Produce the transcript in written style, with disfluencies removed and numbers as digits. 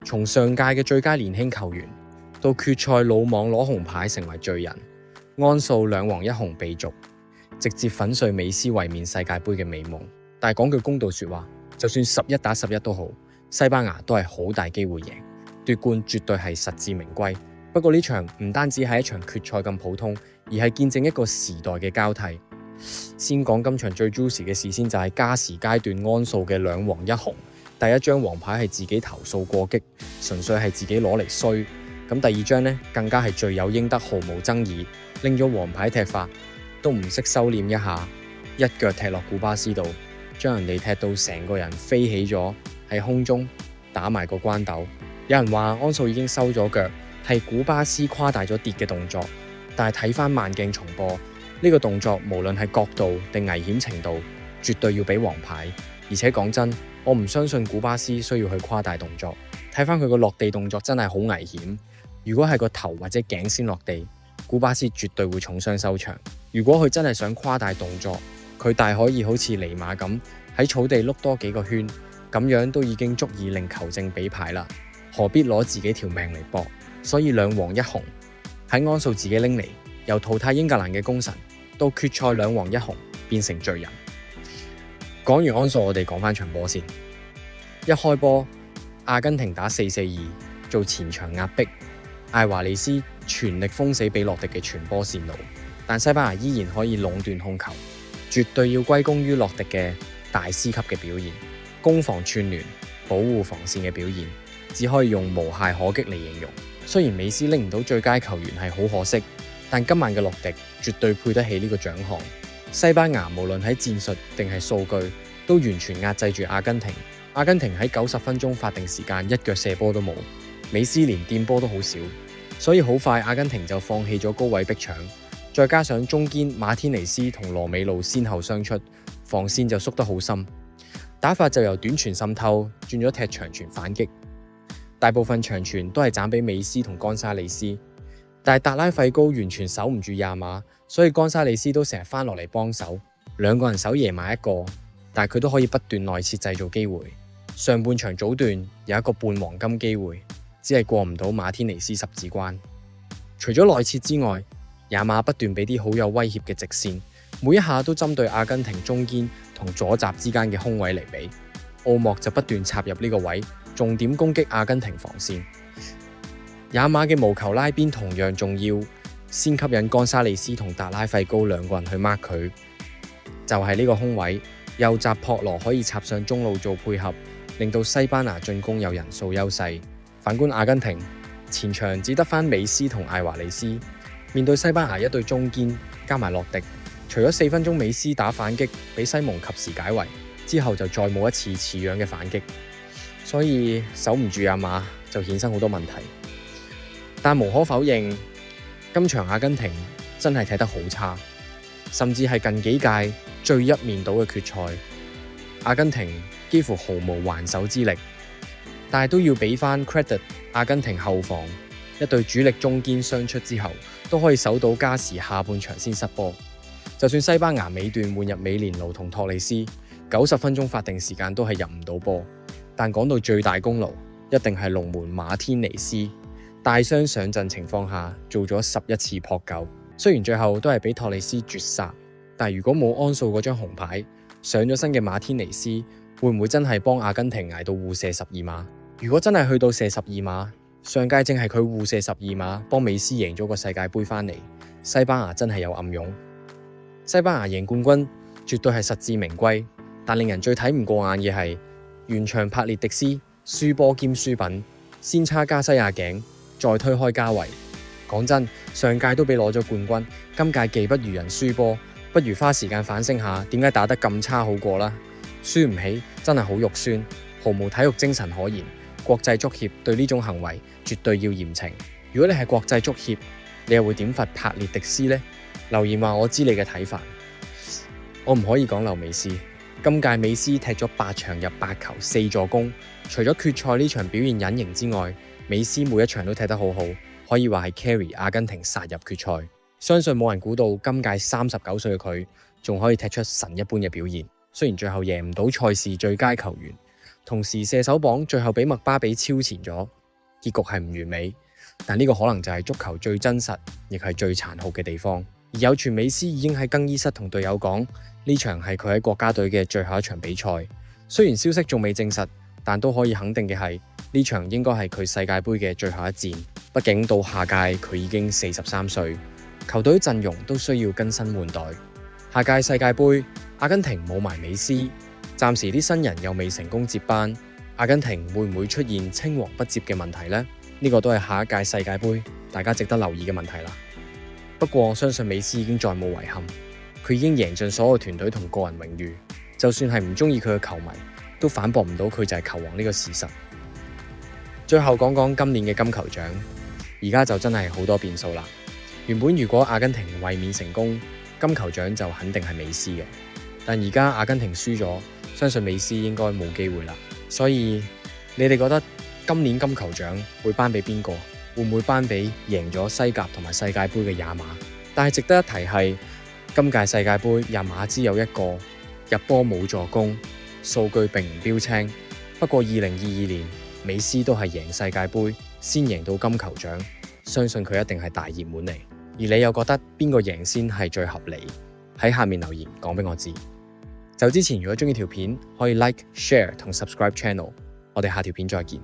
從上屆嘅最佳年輕球員到決賽魯莽攞紅牌成為罪人，安素2黃1紅被逐，直接粉碎美斯衛冕世界盃嘅美夢。但係講句公道說話，就算11打11都好，西班牙都係好大機會贏，奪冠絕對係實至名歸。不過呢場唔單止係一場決賽咁普通，而係見證一個時代嘅交替。先講今場最 juicy 嘅事先，就係加時階段安素嘅2黃1紅。第一張黃牌係自己投訴過激，純粹係自己攞嚟衰。咁第二張呢，更加係罪有應得，毫無爭議，拎咗黃牌踢法都唔識收斂一下，一腳踢落古巴斯度，將人哋踢到成個人飛起咗喺空中，打埋個關鬥。有人話安素已經收咗腳，係古巴斯誇大咗跌嘅動作，但係睇翻慢鏡重播，呢個動作無論係角度定危險程度，絕對要俾黃牌。而且講真，我唔相信古巴斯需要去誇大動作，睇翻佢個落地動作真係好危險。如果係個頭或者頸先落地，古巴斯絕對會重傷收場。如果佢真係想誇大動作，佢大可以好似尼馬咁喺草地碌多幾個圈，咁樣都已經足以令球證俾牌啦，何必攞自己條命嚟搏？所以2黃1紅喺安素自己拎嚟，由淘汰英格蘭嘅功臣到決賽2黃1紅變成罪人。講完安素，我哋講翻場波先。一開波，阿根廷打4-4-2做前場壓迫，艾華利斯全力封死比洛迪嘅傳波線路，但西班牙依然可以壟斷控球，絕對要歸功於洛迪嘅大師級嘅表現，攻防串聯、保護防線嘅表現，只可以用無懈可擊嚟形容。雖然美斯拎唔到最佳球員係好可惜，但今晚嘅洛迪絕對配得起呢個獎項。西班牙無論喺戰術定係數據，都完全壓制住阿根廷。阿根廷喺90分鐘法定時間一腳射波都冇，美斯連掂波都好少，所以好快阿根廷就放棄咗高位逼搶。再加上中堅馬天尼斯同羅美路先後傷出，防線就縮得好深，打法就由短傳滲透轉咗踢長傳反擊。大部分長傳都係斬俾美斯同岡沙利斯，但係達拉費高完全守唔住亞馬，所以岡沙利斯都成日翻落嚟幫手，兩個人守贏埋一個，但係佢都可以不斷內切製造機會。上半場早段有一個半黃金機會，只係過唔到馬天尼斯十字關。除咗內切之外，亞馬不斷俾啲好有威脅嘅直線，每一下都針對阿根廷中堅同左閘之間嘅空位嚟比。奧莫就不斷插入呢個位，重點攻擊阿根廷防線。亞馬嘅無球拉邊同樣重要，先吸引岡沙利斯同達拉費高兩個人去 mark 佢，就係呢個空位，右閘撲羅可以插上中路做配合，令到西班牙進攻有人數優勢。反觀阿根廷，前場只得返美斯同艾華利斯，面對西班牙一對中堅加埋洛迪，除咗4分鐘美斯打反擊俾西蒙及時解圍之後，就再冇一次似樣嘅反擊，所以守唔住亞馬就衍生好多問題。但無可否認，今場阿根廷真係踢得好差，甚至係近幾屆最一面倒嘅決賽。阿根廷幾乎毫無還手之力，但係都要俾翻 credit 阿根廷後防一隊主力中堅傷出之後，都可以守到加時下半場先失波。就算西班牙尾段換入美連奴同托利斯，90分鐘法定時間都係入唔到波。但講到最大功勞，一定係龍門馬天尼斯大傷上陣情況下做咗11次撲救。雖然最後都係俾托利斯絕殺，但如果冇安素嗰張紅牌，上咗身嘅馬天尼斯會唔會真係幫阿根廷捱到互射12碼？如果真係去到射12碼，上屆正係佢互射12碼幫美斯贏咗個世界盃翻嚟，西班牙真係有暗湧。西班牙贏冠軍絕對係實至名歸，但令人最睇唔過眼嘅係完場帕列迪斯輸波兼輸品，先叉加西亞頸，再推開加維。講真，上屆都俾攞咗冠軍，今屆技不如人輸波，不如花時間反省下點解打得咁差好過啦。輸唔起真係好肉酸，毫無體育精神可言。國際足協對呢種行為絕對要嚴懲。如果你係國際足協，你又會點罰帕列迪斯呢？留言話我知你嘅睇法。我唔可以講漏美斯，今屆美斯踢咗8場入8球4助攻，除咗決賽呢場表現隱形之外，美斯每一場都踢得好好，可以話係 carry 阿根廷殺入決賽。相信冇人估到今屆39歲嘅佢仲可以踢出神一般嘅表現。雖然最後贏唔到賽事最佳球員，同時射手榜最後俾麥巴比超前咗，結局係唔完美。但呢個可能就係足球最真實，亦係最殘酷嘅地方。而有傳美斯已經喺更衣室同隊友講，呢場係佢喺國家隊嘅最後一場比賽。雖然消息仲未證實，但都可以肯定嘅係，呢場應該係佢世界盃嘅最後一戰。畢竟到下屆佢已經43歲，球隊陣容都需要更新換代。下屆世界盃，阿根廷冇埋美斯，暫時啲新人又未成功接班，阿根廷會唔會出現青黃不接嘅問題呢？呢個都係下一屆世界盃大家值得留意嘅問題啦。不過相信美斯已經再冇遺憾，佢已經贏盡所有團隊同個人榮譽，就算係唔中意佢嘅球迷，都反駁唔到佢就係球王呢個事實。最後講講今年嘅金球獎，而家就真係好多變數啦。原本如果阿根廷衛冕成功，金球獎就肯定係美斯嘅，但而家阿根廷輸咗，相信美斯應該冇機會啦。所以你哋覺得今年金球獎會頒俾邊個？會唔會頒俾贏咗西甲同埋世界盃嘅亞馬？但係值得一提係，今屆世界盃亞馬只有一個入波冇助攻，數據並唔標青。不過2022年美斯都係贏世界盃先贏到金球獎，相信佢一定係大熱門嚟。而你又覺得邊個贏先係最合理？喺下面留言講俾我知。走之前如果中意條片，可以 like、share 同 subscribe channel。我哋下條片再見。